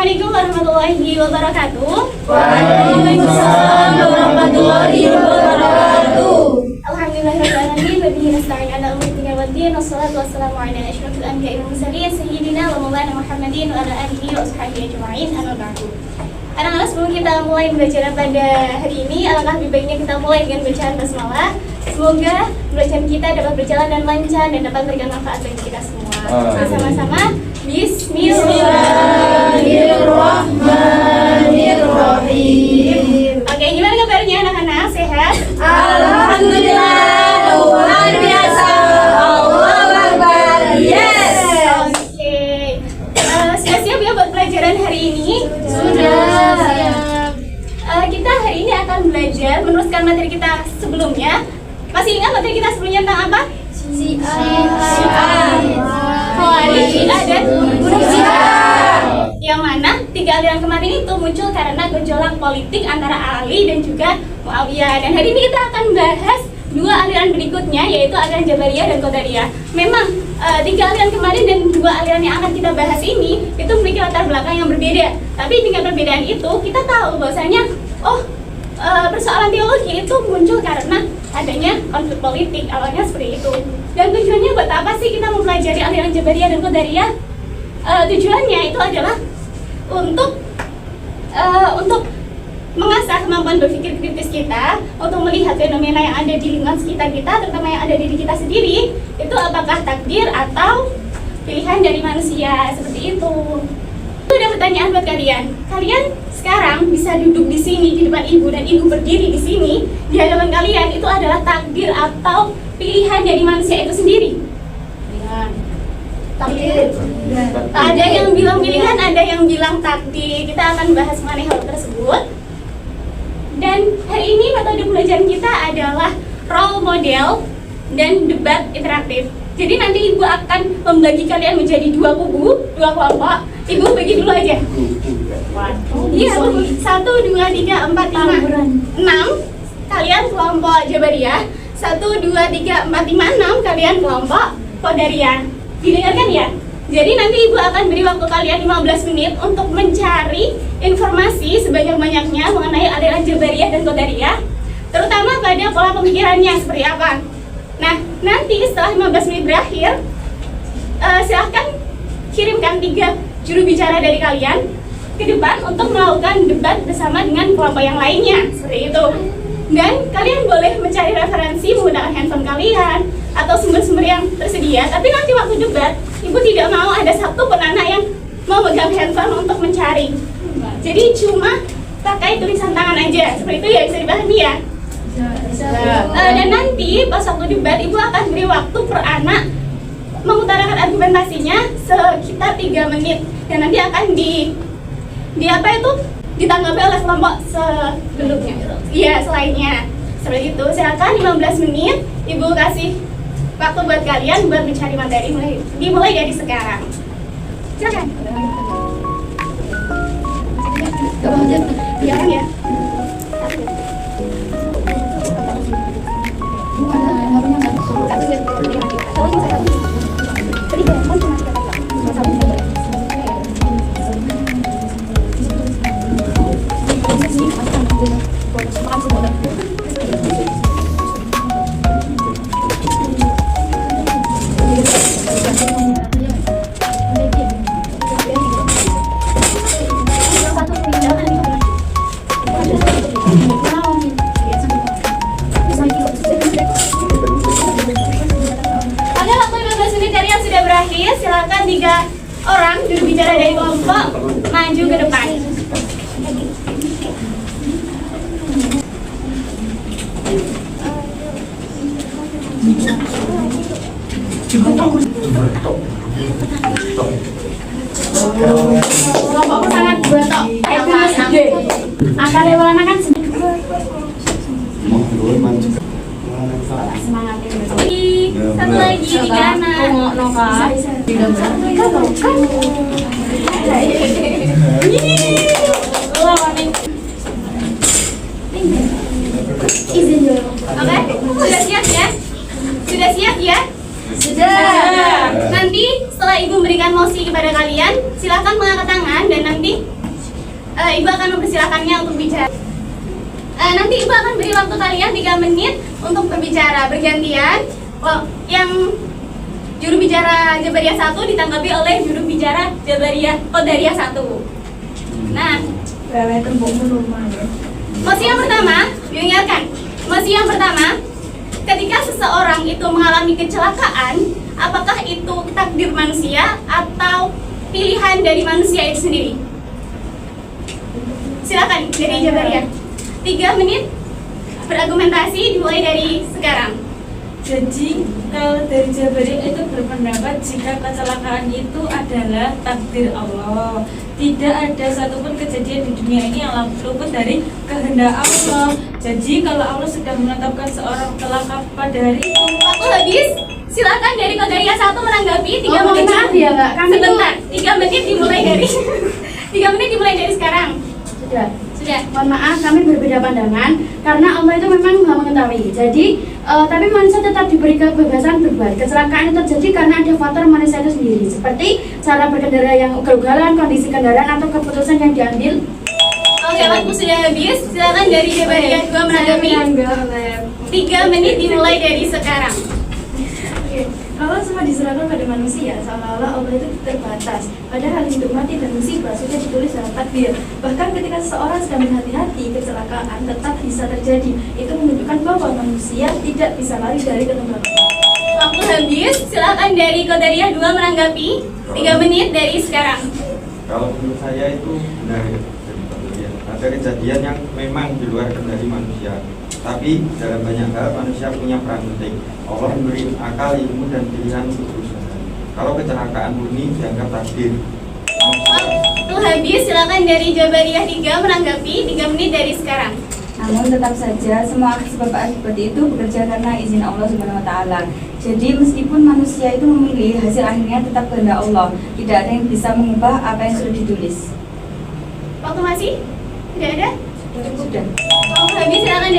Assalamualaikum warahmatullahi wabarakatuh. Waalaikumsalam warahmatullahi wabarakatuh. Alhamdulillahirrahmanirrahim. Wabihi nasta'in ala umuri waddin. Wassalatu wassalamu ala asyrafil anbiya'i wal mursalin sayyidina wa maulana Muhammadin wa ala alihi wa sahbihi ajma'in. Amma ba'du. Anak-anak, sebelum kita mulai belajar pada hari ini, alangkah lebih baiknya kita mulai dengan bacaan basmalah. Semoga bacaan kita dapat berjalan dan lancar dan dapat memberikan manfaat bagi kita semua. Sama-sama. Bismillahirrahmanirrahim. Oke, gimana kabarnya anak-anak? Sehat? Alhamdulillah, luar biasa. Allahu Akbar. Yes. Oke. Sudah siap ya buat pelajaran hari ini? Sudah. Siap. Kita hari ini akan belajar meneruskan materi kita sebelumnya. Masih ingat materi kita sebelumnya tentang apa? Syiar. Khawarij, Syiah dan Murji'ah. Yang mana tiga aliran kemarin itu muncul karena gejolak politik antara Ali dan juga Muawiyah. Dan hari ini kita akan bahas dua aliran berikutnya, yaitu aliran Jabariyah dan Qadariyah. Memang tiga aliran kemarin dan dua aliran yang akan kita bahas ini itu memiliki latar belakang yang berbeda. Tapi dengan perbedaan itu kita tahu bahwasanya persoalan teologi itu muncul karena adanya konflik politik, awalnya seperti itu. Dan tujuannya buat apa sih kita mempelajari aliran Jabariyah dan Qadariyah? Tujuannya itu adalah untuk mengasah kemampuan berpikir kritis kita, untuk melihat fenomena yang ada di lingkungan sekitar kita, terutama yang ada di diri kita sendiri, itu apakah takdir atau pilihan dari manusia, seperti itu. Itu ada pertanyaan buat kalian. Kalian sekarang bisa duduk di sini di depan ibu dan ibu berdiri di sini di hadapan kalian, itu adalah takdir atau pilihan dari manusia itu sendiri? Takdir. Ada yang bilang pilihan, ada yang bilang takdir. Kita akan bahas mengenai hal tersebut. Dan hari ini metode pelajaran kita adalah role model dan debat interaktif. Jadi nanti ibu akan membagi kalian menjadi dua kubu, dua kelompok. Ibu bagi dulu aja. Iya, 1, 2, 3, 4, 5, 6. Kalian kelompok Jabariyah. 1, 2, 3, 4, 5, 6. Kalian kelompok Qadariyah. Didengarkan ya? Jadi nanti ibu akan beri waktu kalian 15 menit untuk mencari informasi sebanyak-banyaknya mengenai aliran Jabariyah dan Qadariyah, terutama pada pola pemikirannya seperti apa. Nah, nanti setelah 15 menit berakhir, silahkan kirimkan 3 juru bicara dari kalian ke depan untuk melakukan debat bersama dengan kelompok yang lainnya, seperti itu. Dan kalian boleh mencari referensi menggunakan handphone kalian atau sumber-sumber yang tersedia. Tapi nanti waktu debat, ibu tidak mau ada satu pun anak yang mau megang handphone untuk mencari. Jadi cuma pakai tulisan tangan aja, seperti itu ya, bisa dipahami ya? Dan nanti pas waktu debat, ibu akan beri waktu per anak mengutarakan argumentasinya sekitar 3 menit. Dan nanti akan ditanggapi oleh kelompok sebelumnya. Iya, selainnya. Seperti itu. Silakan 15 menit ibu kasih waktu buat kalian buat mencari materi, dimulai dari sekarang. Silakan. Iya kan ya? Silakan 3 orang juru bicara dari kelompok maju ke depan. Kelompokku sangat betok, angka levelnya kan semangat. Satu lagi 3 anak. Izin dulu. Oke, sudah siap ya? Sudah siap ya? Sudah. Nanti setelah ibu memberikan mosi kepada kalian. Silakan mengangkat tangan dan nanti Ibu akan mempersilakannya untuk bicara. Nanti Ibu akan beri waktu kalian 3 menit untuk berbicara bergantian. Yang juru bicara Jabariyah 1 ditanggapi oleh juru bicara Qadariyah 1. Nah, mosi yang pertama, diingatkan. Mosi yang pertama, ketika seseorang itu mengalami kecelakaan, apakah itu takdir manusia atau pilihan dari manusia itu sendiri? Silakan dari Jabariyah. 3 menit berargumentasi dimulai dari sekarang. Jadi kalau dari Jabariyah itu berpendapat jika kecelakaan itu adalah takdir Allah. Tidak ada satupun kejadian di dunia ini yang luput dari kehendak Allah. Jadi kalau Allah sudah menetapkan seorang celaka pada hari itu, Waktu habis. Silakan dari Qadariyah 1 menanggapi 3 Oh, menit. maaf ya, Kak. Kami Sebentar. 3 menit dimulai dari 3 menit dimulai dari sekarang. Sudah. Sudah. Mohon maaf, kami berbeda pandangan karena Allah itu memang Maha mengetahui. Jadi, tapi manusia tetap diberi kebebasan berbuat. Kecelakaan itu terjadi karena ada faktor manusia itu sendiri, seperti cara berkendara yang ugal-ugalan, kondisi kendaraan atau keputusan yang diambil. Oke, waktu sudah habis. Silakan dari Jabariyah 2 menanggapi. 3 menit dimulai dari sekarang. Kalau semua diserahkan pada manusia, seolah-olah Allah itu terbatas. Padahal hidup mati dan musibah sudah ditulis dalam takdir. Bahkan ketika seseorang sedang berhati-hati, kecelakaan tetap bisa terjadi. Itu menunjukkan bahwa manusia tidak bisa lari dari ketentuan Allah. Waktu habis. Silakan dari Qadariyah 2 menanggapi. 3 menit dari sekarang. Kalau menurut saya itu benar ya. Ada kejadian yang memang di luar kendali manusia. Tapi dalam banyak hal manusia punya peran penting. Allah memberi akal, ilmu, dan pilihan untuk berusaha. Kalau kecelakaan murni dianggap takdir. Waktu habis. Silakan dari Jabariyah 3 menanggapi. 3 menit dari sekarang. Namun tetap saja semua sebab akibat itu bekerja karena izin Allah Subhanahu wa taala. Jadi meskipun manusia itu memilih, hasil akhirnya tetap kehendak Allah. Tidak ada yang bisa mengubah apa yang sudah ditulis. Waktu masih? Tidak ada? Sudah. Waktu habis. Silakan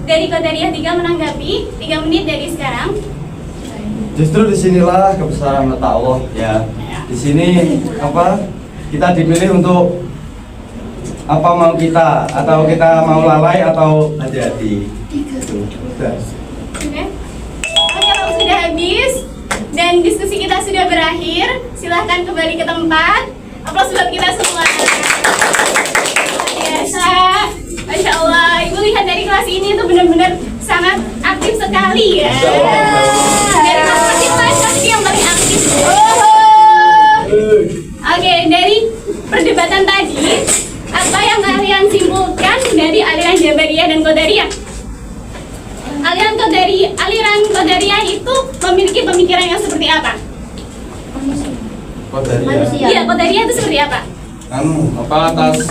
dari Qadariyah 3 menanggapi. 3 menit dari sekarang. Justru disinilah kebesaran letak Allah ya. Di sini kita dipilih untuk apa mau kita, atau kita mau lalai atau hati-hati. Sudah. Sudah? Oke, waktu sudah habis dan diskusi kita sudah berakhir. Silahkan kembali ke tempat. Aplaus buat kita semua. Biasa. Masya Allah, Ibu lihat dari kelas ini tuh benar-benar sangat aktif sekali ya. Dari kelas pasti yang paling aktif. Oke, dari perdebatan tadi, apa yang kalian simpulkan dari aliran Jabariyah dan Qadariyah? Aliran Qadariyah itu memiliki pemikiran yang seperti apa? Qadariyah. Iya, Qadariyah itu seperti apa? Atas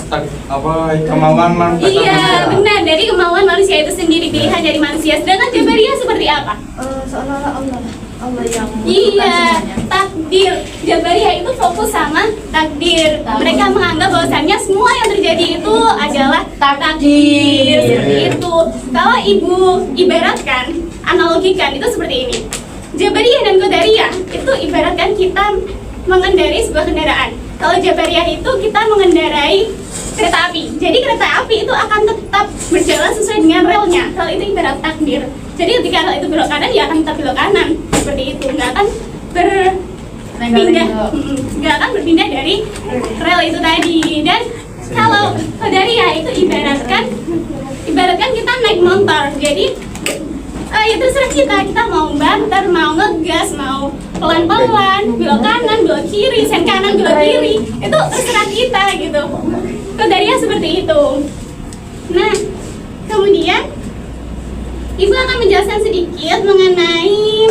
kemauan manusia. Iya, benar, dari kemauan manusia itu sendiri, pilihan dari manusia. Sedangkan Jabariyah seperti apa? Seolah-olah Allah yang Iya, takdir. Jabariyah itu fokus sama takdir. Mereka menganggap bahwasannya semua yang terjadi itu adalah takdir. Seperti itu. Kalau Ibu ibaratkan, analogikan itu seperti ini. Jabariyah dan Qadariyah itu ibaratkan kita mengendarai sebuah kendaraan. Kalau Jabariyah itu kita mengendarai kereta api. Jadi kereta api itu akan tetap berjalan sesuai dengan relnya. Kalau itu ibarat takdir. Jadi ketika rel itu belok kanan, ya akan tetap belok kanan. Seperti itu, nggak akan nggak akan berpindah dari rel itu tadi. Dan kalau Qadariyah itu ibaratkan kita naik motor. Jadi ya terserah kita mau banter, mau ngegas, mau pelan-pelan, belok kanan, belok kiri, sen kanan, belok kiri, itu terserah kita gitu. Qadariyah seperti itu. Nah, kemudian Ibu akan menjelaskan sedikit mengenai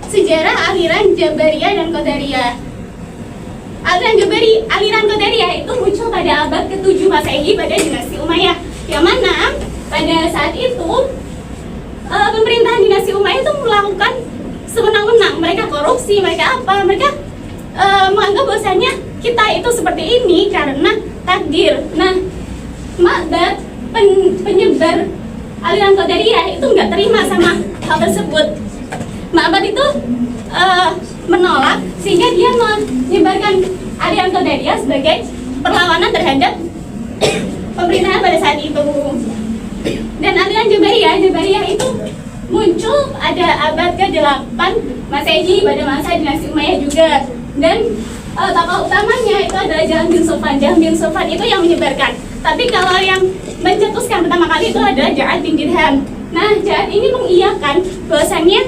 sejarah aliran Jabariyah dan Qadariyah. Aliran Qadariyah itu muncul pada abad ke-7 Masehi pada dinasti Umayyah. Yang mana pada saat itu pemerintahan dinasti Umayyah itu melakukan sewenang-wenang. Mereka korupsi, mereka menganggap bahwasanya kita itu seperti ini karena takdir. Nah, penyebar aliran Qadariyah itu nggak terima sama hal tersebut. Ma'bad itu menolak sehingga dia menyebarkan aliran Qadariyah sebagai perlawanan terhadap pemerintahan pada saat itu. Dan aliran Jabariyah itu muncul ada abad ke-8 Masehi pada masa dinasti Umayyah juga. Dan tokoh utamanya itu adalah Jahm bin Safwan. Jahm bin Safwan itu yang menyebarkan. Tapi kalau yang mencetuskan pertama kali itu adalah Ja'ad bin Dirham. Nah, Ja'ad ini mengiyakan bahwasannya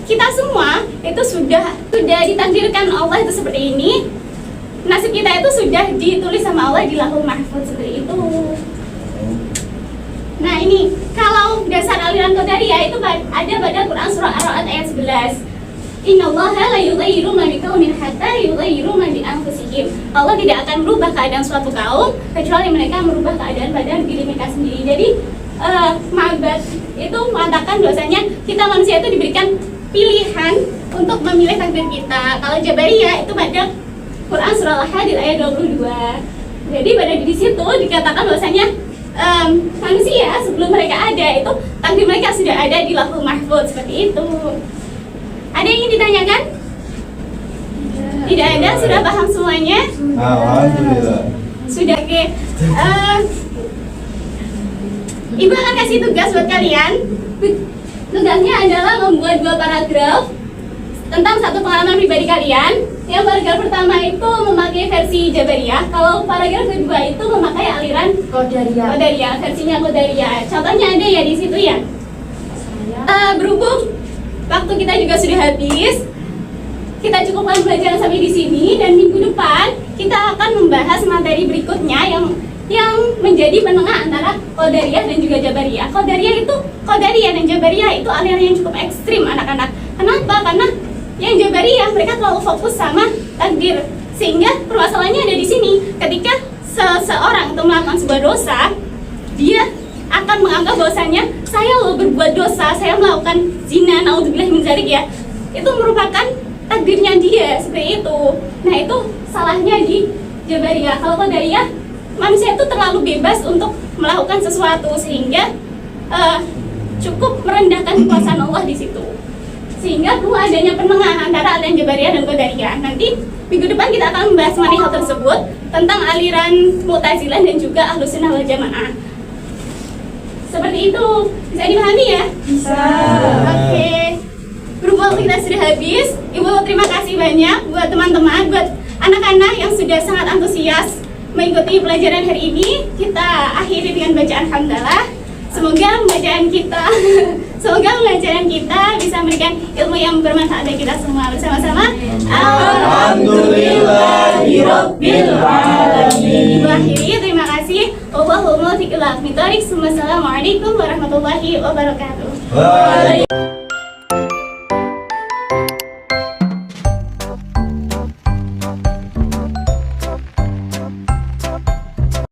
kita semua itu sudah ditakdirkan Allah itu seperti ini. Nasib kita itu sudah ditulis sama Allah di Lauhul Mahfuz seperti itu. Nah, ini kalau dasar aliran Qadariyah itu ada pada Quran surah Ar-Ra'd ayat 11. Innallaha la yughayyiru ma biqaumin hatta yughayyiru ma bi anfusihim. Allah tidak akan merubah keadaan suatu kaum kecuali mereka merubah keadaan pada diri mereka sendiri. Jadi Ma'bad itu mengatakan bahwasanya kita manusia itu diberikan pilihan untuk memilih takdir kita. Kalau Jabariyah itu pada Quran surah Al-Hadid ayat 22. Jadi pada di situ dikatakan bahwasanya manusia sebelum mereka ada itu takdir mereka sudah ada di Lauhul Mahfuz seperti itu. Ada yang ingin ditanyakan? Tidak ada, sudah paham semuanya? Alhamdulillah. Sudah, oke. Ibu akan kasih tugas buat kalian. Tugasnya adalah membuat 2 paragraf tentang satu pengalaman pribadi kalian. Yang paragraf pertama itu memakai versi Jabariyah. Kalau paragraf kedua itu memakai aliran Qadariyah, versinya Qadariyah. Contohnya ada ya di situ ya. Berhubung waktu kita juga sudah habis, kita cukupkan pelajaran sampai di sini, dan minggu depan kita akan membahas materi berikutnya yang menjadi penengah antara Qadariyah dan juga Jabariyah. Qadariyah dan Jabariyah itu aliran yang cukup ekstrim anak-anak. Kenapa? Karena yang Jabariyah mereka terlalu fokus sama takdir, sehingga permasalahannya ada di sini. Ketika seseorang itu melakukan sebuah dosa, dia akan menganggap bahwasanya saya loh berbuat dosa, saya melakukan zina, naudzubillah min dzalik ya, itu merupakan takdirnya dia seperti itu. Nah, itu salahnya di Jabariyah. Kalau Qadariyah, manusia itu terlalu bebas untuk melakukan sesuatu, sehingga cukup merendahkan kekuasaan Allah di situ. Sehingga perlu adanya penengah antara aliran Jabariyah dan Qadariyah. Nanti minggu depan kita akan membahas mengenai hal tersebut, tentang aliran Mu'tazilah dan juga Ahlussunnah wal Jamaah. Seperti itu, bisa dipahami ya? Bisa. Oke. Berhubung waktu kita sudah habis, Ibu terima kasih banyak buat teman-teman, buat anak-anak yang sudah sangat antusias mengikuti pelajaran hari ini. Kita akhiri dengan bacaan hamdalah. Semoga pelajaran kita bisa memberikan ilmu yang bermanfaat bagi kita semua. Bersama-sama Alhamdulillahirabbil alamin. Ibu akhiri, terima kasih. Wallahul muwaffiq ila aqwamit thoriq. Wassalamualaikum warahmatullahi wabarakatuh.